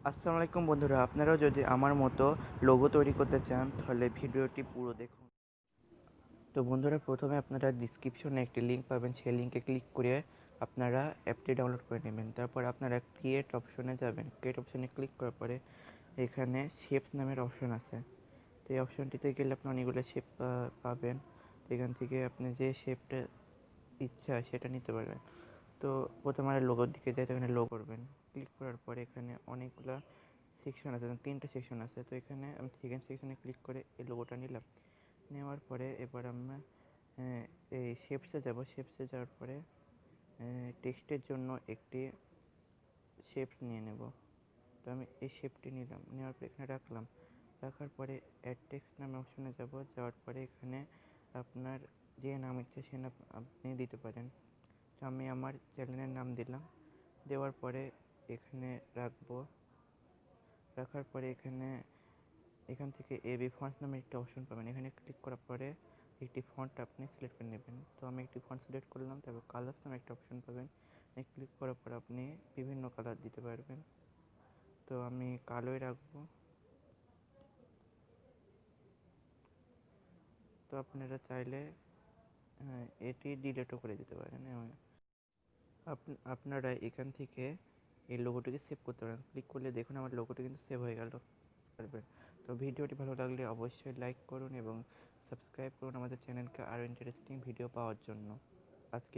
আসসালামু আলাইকুম বন্ধুরা, আপনারাও যদি আমার মতো লোগো তৈরি করতে চান তাহলে ভিডিওটি পুরো দেখুন। তো বন্ধুরা, প্রথমে আপনারা ডিসক্রিপশনে একটি লিঙ্ক পাবেন, সেই লিঙ্কে ক্লিক করে আপনারা অ্যাপটি ডাউনলোড করে নেবেন। তারপর আপনারা ক্রিয়েট অপশনে যাবেন। ক্রিয়েট অপশনে ক্লিক করার পরে এখানে শেপস নামের অপশন আছে। তো এই অপশনটিতে গেলে আপনি অনেকগুলো শেপ পাবেন। তো এখান থেকে আপনি যে শেপটা ইচ্ছা সেটা নিতে পারবেন। তো প্রথমে আমরা লোগোর দিকে যাই, তো এখানে লোগো করবেন। ক্লিক করার পরে এখানে অনেকগুলা সেকশন আছে, 3টে সেকশন আছে। তো এখানে আমি সেকেন্ড সেকশনে ক্লিক করে এই লোগোটা নিলাম। নেওয়ার পরে এবার আমরা এই শেপসে যাব। শেপসে যাওয়ার পরে টেক্সটের জন্য একটি শেপ নিয়ে নেব। তো আমি এই শেপটি নিলাম, নেওয়ার পরে এখানে রাখলাম। রাখার পরে অ্যাড টেক্সট নামে অপশনে যাব। যাওয়ার পরে এখানে আপনার যে নাম ইচ্ছে সে নাম আপনি দিতে পারেন। তো আমি আমার চ্যানেলের নাম দিলাম। দেওয়ার পরে এখানে রাখবো। রাখার পরে এখান থেকে এবি ফন্ট নামে একটা অপশন পাবেন। এখানে ক্লিক করার পরে একটি ফন্ট আপনি সিলেক্ট করে নেবেন। তো আমি একটি ফন্ট সিলেক্ট করলাম। তারপর কালার্স নামে একটা অপশন পাবেন। ক্লিক করার পর আপনি বিভিন্ন কালার দিতে পারবেন। তো আমি কালোই রাখবো। তো আপনারা চাইলে এটি ডিলিটও করে দিতে পারেন। এবং আপনারা এখান থেকে এই লোগোটিকে সেভ করতে পারেন। ক্লিক করলে দেখুন আমার লোগোটি কিন্তু সেভ হয়ে গেল। পারবেন। তো ভিডিওটি ভালো লাগলে অবশ্যই লাইক করুন এবং সাবস্ক্রাইব করুন আমাদের চ্যানেলকে আরও ইন্টারেস্টিং ভিডিও পাওয়ার জন্য। আজকে